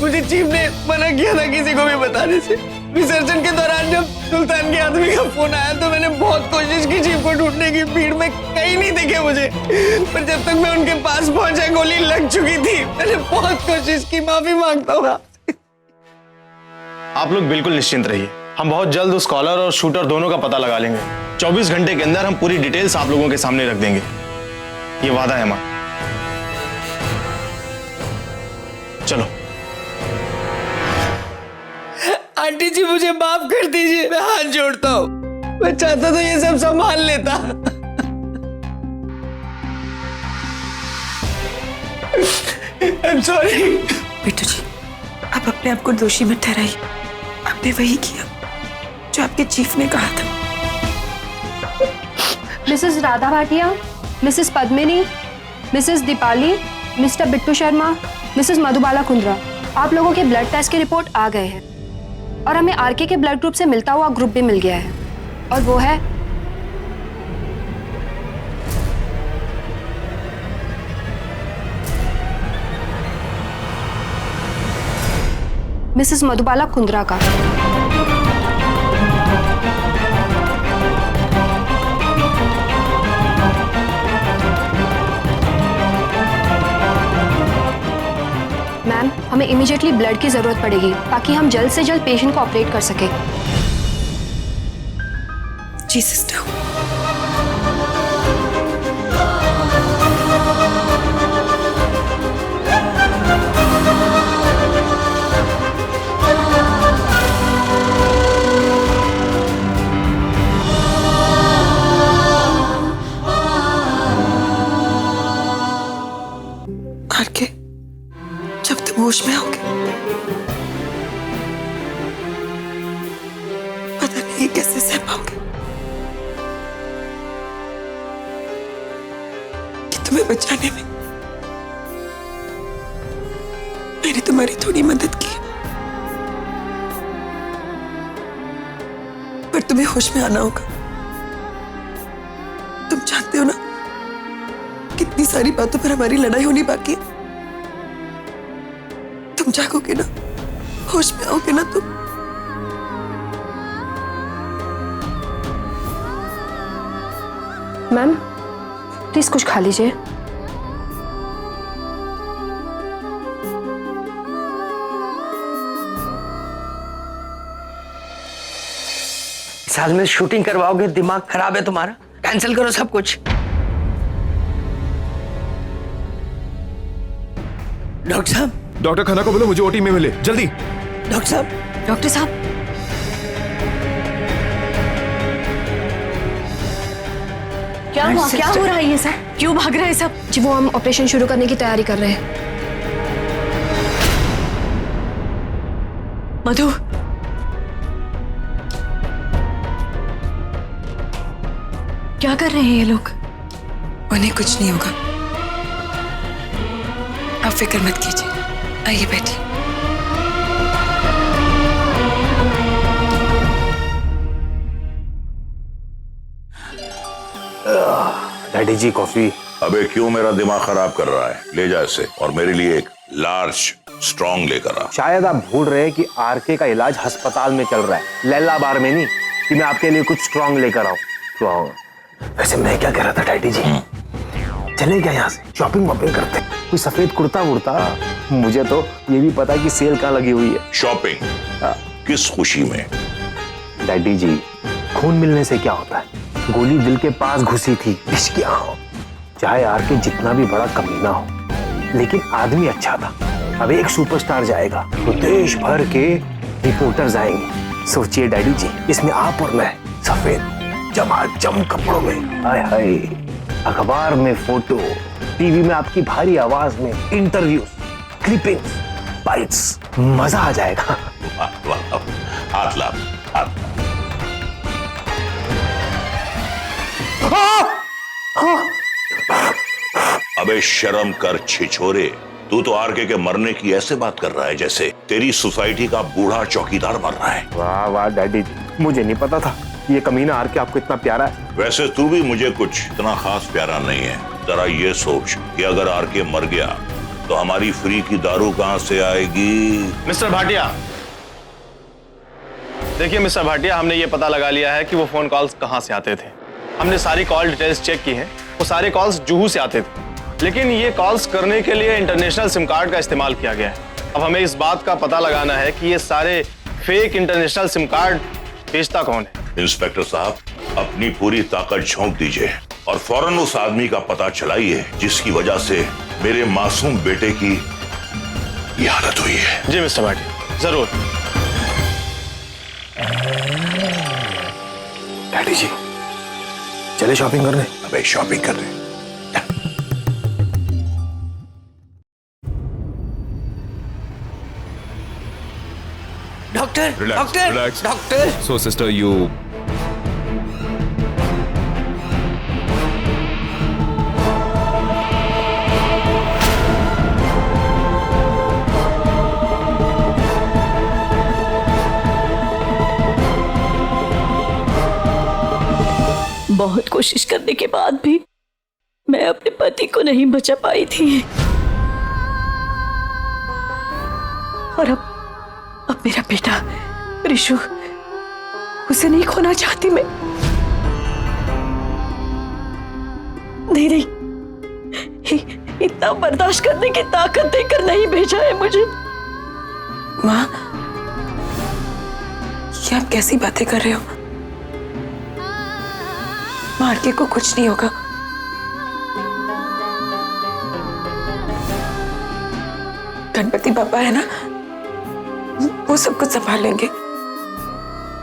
मुझे चीफ ने मना किया था किसी को भी बताने से। विसर्जन के दौरान जब सुल्तान के आदमी का फोन आया तो मैंने बहुत कोशिश की चीफ को ढूंढने की, भीड़ में कहीं नहीं दिखे मुझे। पर जब तक मैं उनके पास पहुंचा गोली लग चुकी थी। मैंने बहुत कोशिश की, माफी मांगता हूँ। आप लोग बिल्कुल निश्चिंत रहिए, हम बहुत जल्द उस कॉलर और शूटर दोनों का पता लगा लेंगे। 24 घंटे के अंदर हम पूरी डिटेल्स आप लोगों के सामने रख देंगे, ये वादा है मां। चलो। आंटी जी मुझे माफ कर दीजिए, मैं हाथ जोड़ता हूँ। मैं चाहता तो ये सब संभाल लेता। I'm sorry। बिट्टू जी, आप अपने आप को दोषी मत ठहराइए। आपने वही किया जो आपके चीफ ने कहा था। Mrs Radha Bhatia, Mrs Padmini, Mrs Deepali, mister Bittu Sharma, Mrs Madhubala Kundra, आप लोगों के ब्लड टेस्ट की रिपोर्ट आ गए हैं और हमें आरके के ब्लड ग्रुप से मिलता हुआ ग्रुप भी मिल गया है और वो है मिसेस मधुबाला कुंद्रा का। मैम, हमें इमीडिएटली ब्लड की जरूरत पड़ेगी ताकि हम जल्द से जल्द पेशेंट को ऑपरेट कर सकें। जी सिस्टर। आरके, जब तुम होश में आओगे पता नहीं कैसे सह पाओगे कि तुम्हें बचाने में मैंने तुम्हारी थोड़ी मदद की, पर तुम्हें होश में आना होगा। तुम जानते हो ना कितनी सारी बातों पर हमारी लड़ाई होनी बाकी है। तुम जागोगे ना, होश में आओगे ना तुम। मैम, प्लीज कुछ खा लीजिए। साल में शूटिंग करवाओगे, दिमाग खराब है तुम्हारा। कैंसिल करो सब कुछ। डॉक्टर साहब, डॉक्टर खन्ना को बोलो मुझे ओटी में मिले जल्दी। डॉक्टर साहब, डॉक्टर साहब, क्या हुआ? क्या हो रहा है ये सब? क्यों भाग रहे हैं सब? जी वो हम ऑपरेशन शुरू करने की तैयारी कर रहे हैं। मधु, क्या कर रहे हैं ये लोग? उन्हें कुछ नहीं होगा, आप फिक्र मत कीजिए। आइए बैठिए। डैडी जी कॉफी। अबे क्यों मेरा दिमाग खराब कर रहा है? ले जा इसे और मेरे लिए एक लार्ज स्ट्रॉन्ग लेकर आ। शायद आप भूल रहे हैं कि आरके का इलाज अस्पताल में चल रहा है, लैला बार में नहीं कि मैं आपके लिए कुछ स्ट्रॉन्ग लेकर आऊं। स्ट्रॉन्ग। वैसे मैं क्या कह रहा था डैडी जी, चले क्या यहाँ से शॉपिंग वॉपिंग करते, कोई सफेद कुर्ता वुर्ता। मुझे तो ये भी पता है कि सेल कहाँ लगी हुई है। शॉपिंग? किस खुशी में? डैडी जी, खून मिलने से क्या होता है? गोली दिल के पास घुसी थी, इश्क यहाँ हो। चाहे आरके जितना भी बड़ा कमीना हो, लेकिन आदमी अच्छा था। अब एक सुपरस्टार जाएगा तो देश भर के रिपोर्टर्स आएंगे। सोचिए डैडी जी, इसमें आप और मैं सफेद चमाचम कपड़ों में, हाय हाय, अखबार में फोटो, टीवी में आपकी भारी आवाज में इंटरव्यूज, क्लिपिंग्स, बाइट्स, मजा आ जाएगा। वाह वाह, हाथ ला, हाथ ला। अबे शर्म कर छिछोरे, तू तो आरके के मरने की ऐसे बात कर रहा है जैसे तेरी सोसाइटी का बूढ़ा चौकीदार मर रहा है। वाह वाह डैडी जी, मुझे नहीं पता था ये कमीना आरके आपको इतना प्यारा है। वैसे तू भी मुझे कुछ इतना खास प्यारा नहीं है। जरा ये सोच कि अगर आरके मर गया तो हमारी फ्री की दारू कहां से आएगी? मिस्टर भाटिया, देखिए मिस्टर भाटिया, हमने ये पता लगा लिया है कि वो फोन कॉल्स कहां से आते थे। हमने सारी कॉल डिटेल्स चेक की हैं। वो सारे कॉल्स जुहू से आते थे, लेकिन ये कॉल्स करने के लिए इंटरनेशनल सिम कार्ड का इस्तेमाल किया गया है। अब हमें इस बात का पता लगाना है कि ये सारे फेक इंटरनेशनल सिम कार्ड बेचता कौन है। इंस्पेक्टर साहब, अपनी पूरी ताकत झोंक दीजिए और फौरन उस आदमी का पता चलाइए जिसकी वजह से मेरे मासूम बेटे की ये हालत हुई है। जी मिस्टर भाटिया, जरूर। डैडी जी, चले शॉपिंग करने। अबे शॉपिंग कर रहे। Doctor, doctor, relax. Doctor. So sister, you बहुत कोशिश करने के बाद भी मैं अपने पति को नहीं बचा पाई थी। और अब मेरा बेटा ऋषु, उसे नहीं खोना चाहती मैं। नहीं, इतना बर्दाश्त करने की ताकत देकर नहीं भेजा है मुझे। माँ, ये आप कैसी बातें कर रहे हो? आरके को कुछ नहीं होगा। गणपति बाबा है ना, वो सब कुछ संभाल लेंगे।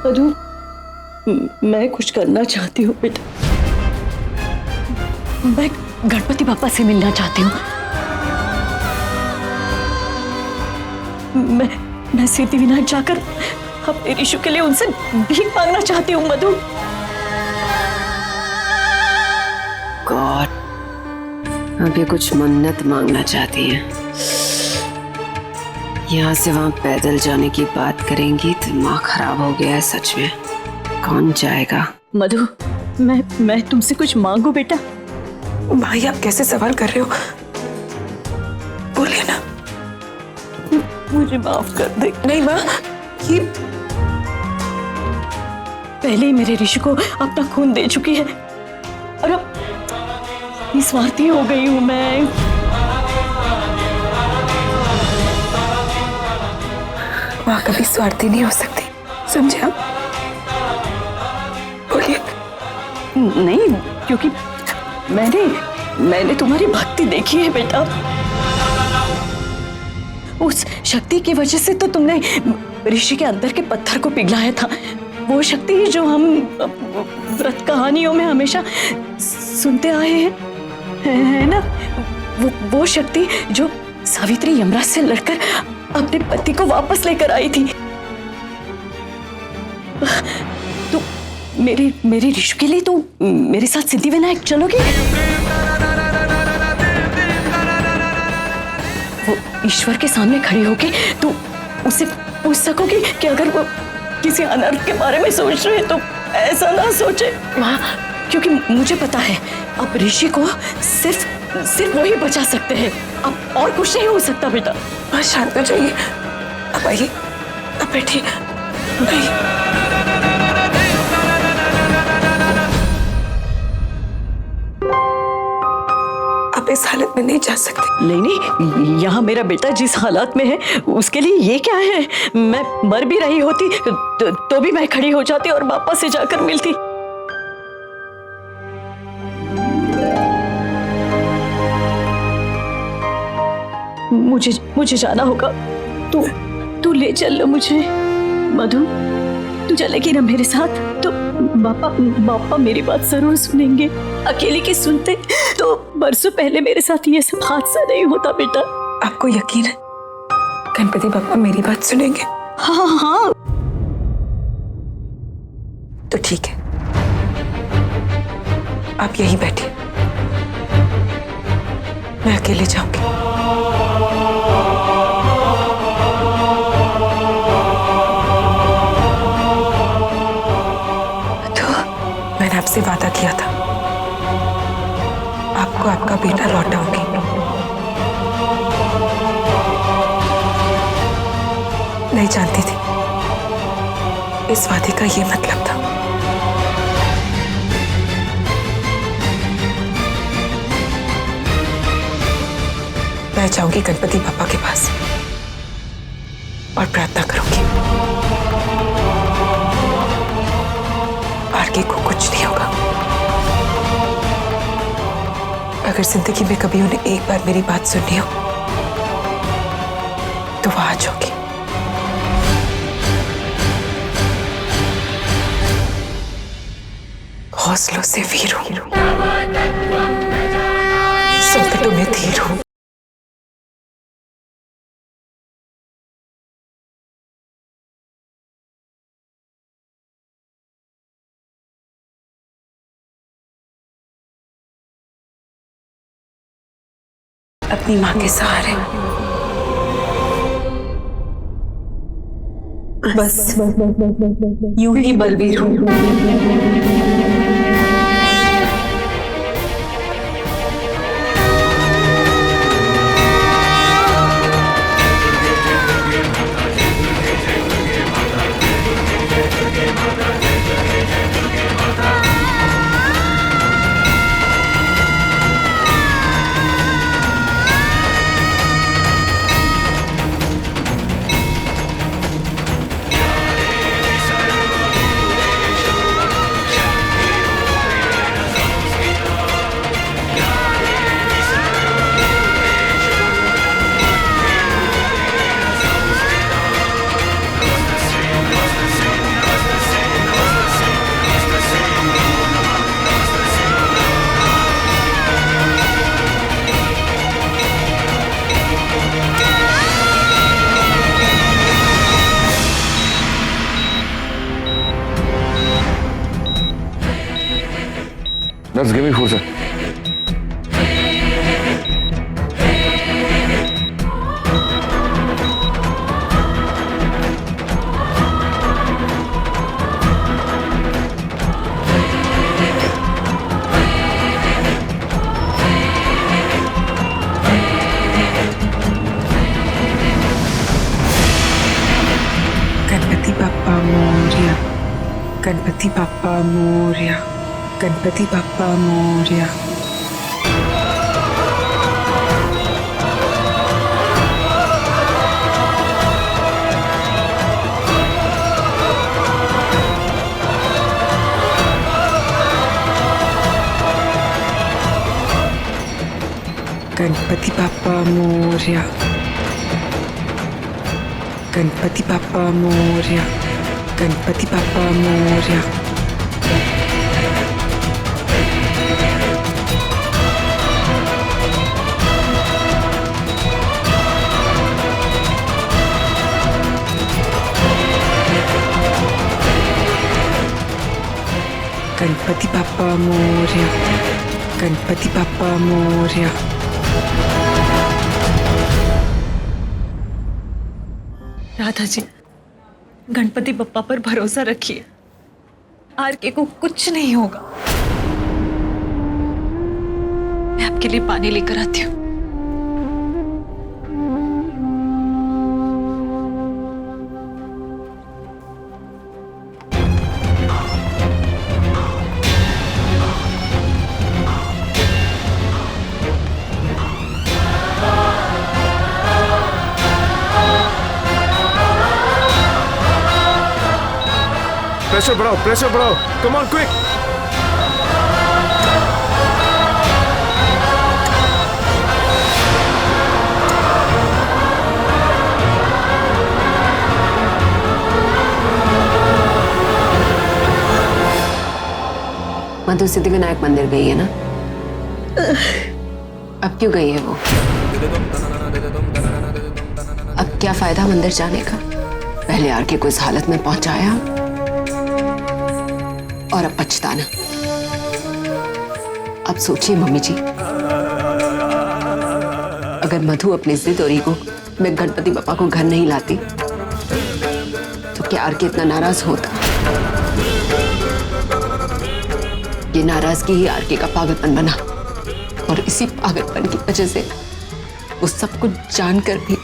मधु, मैं कुछ करना चाहती हूँ बेटा। मैं गणपति बाबा से मिलना चाहती हूँ। मैं सिद्धिविनायक जाकर अपने ऋषु के लिए उनसे भीख मांगना चाहती हूँ मधु। गॉड, अब ये कुछ मन्नत मांगना चाहती है। यहाँ से वहां पैदल जाने की बात करेंगी, दिमाग खराब हो गया है सच में। कौन जाएगा? मधु, मैं तुमसे कुछ मांगू बेटा? भाई, आप कैसे सवाल कर रहे हो? बोलिए ना। मुझे माफ कर दे। नहीं माँ, ये पहले ही मेरे ऋषि को अपना खून दे चुकी है और अब निस्वार्थी हो गई हूं मैं। माँ कभी स्वार्थी नहीं हो सकती, समझे आप? बोलिए। नहीं, क्योंकि मैंने तुम्हारी भक्ति देखी है बेटा। उस शक्ति की वजह से तो तुमने ऋषि के अंदर के पत्थर को पिघलाया था। वो शक्ति जो हम व्रत कहानियों में हमेशा सुनते आए हैं, है ना? वो शक्ति जो सावित्री यमराज से लड़कर अपने पति को वापस लेकर आई थी। तो मेरे ऋषि के लिए तो मेरे साथ सिद्धिविनायक चलोगे? वो ईश्वर के सामने खड़ी होके तो उससे पूछ सकोगी कि अगर वो किसी अनर्थ के बारे में सोच रहे तो ऐसा ना सोचे। माँ, क्योंकि मुझे पता है अब ऋषि को सिर्फ वही बचा सकते हैं। अब और कुछ नहीं हो सकता बेटा। माँ शांत हो जाइए। अब आइए, अब बैठिए। आप इस हालत में नहीं जा सकते। नहीं, यहाँ मेरा बेटा जिस हालात में है उसके लिए ये क्या है? मैं मर भी रही होती तो भी मैं खड़ी हो जाती और वापस से जाकर मिलती। मुझे जाना होगा। तू ले चल मुझे। मधु, तू चलेगी ना मेरे साथ? तो पापा मेरी बात जरूर सुनेंगे। अकेले की सुनते तो बरसों पहले मेरे साथ ये सब हादसा नहीं होता बेटा। आपको यकीन है गणपति बाबा मेरी बात सुनेंगे? हाँ। तो ठीक है, आप यहीं बैठिए, मैं अकेले जाऊंगी। मैंने आपसे वादा किया था, आपको आपका बेटा लौटाऊंगी। नहीं जानती थी इस वादे का ये मतलब था। मैं जाऊंगी गणपति पापा के पास और प्रार्थना करूंगी आरके को कुछ नहीं होगा। अगर जिंदगी में कभी उन्हें एक बार मेरी बात सुननी हो तो वो आज होगी। हौसलों से वीर हूं, संकटों में धीर हूं। अपनी मां के सहारे बस यूं ही बलवीर हूं। Let's give me force. Ganpati Bappa Morya, Ganpati Bappa Morya, Ganpati Bappa Morya. Ganpati Bappa Morya, Ganpati Bappa Morya, Ganpati Bappa Morya. Ganpati Bappa Morya, Ganpati Bappa Morya. Radha ji, Ganpati Bappa पर भरोसा रखिए, आरके को कुछ नहीं होगा। मैं आपके लिए पानी लेकर आती हूँ। प्रेशर बढ़ाओ, कम ऑन क्विक। मधु सिद्धिविनायक मंदिर गई है ना? अब क्यों गई है वो? अब क्या फायदा मंदिर जाने का? पहले आरके को इस हालत में पहुंचाया और अब पछताना। अब सोचिए मम्मी जी, अगर मधु अपनी जिद और ईगो में गणपति बप्पा को घर नहीं लाती तो क्या आरके इतना नाराज होता? ये नाराजगी ही आरके का पागलपन बना और इसी पागलपन की वजह से वो सब कुछ जानकर भी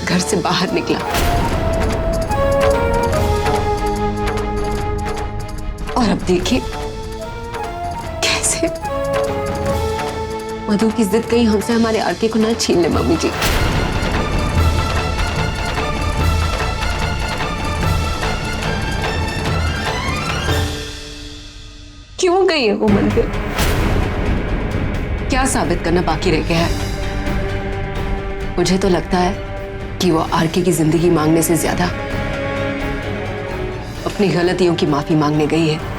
घर से बाहर निकला। और अब देखिए कैसे मधु की जिद कहीं हमसे हमारे आरके को ना छीन ले मम्मी जी। क्यों गई है वो मंदिर? क्या साबित करना बाकी रह गया है? मुझे तो लगता है कि वो आरके की जिंदगी मांगने से ज्यादा अपनी गलतियों की माफी मांगने गई है।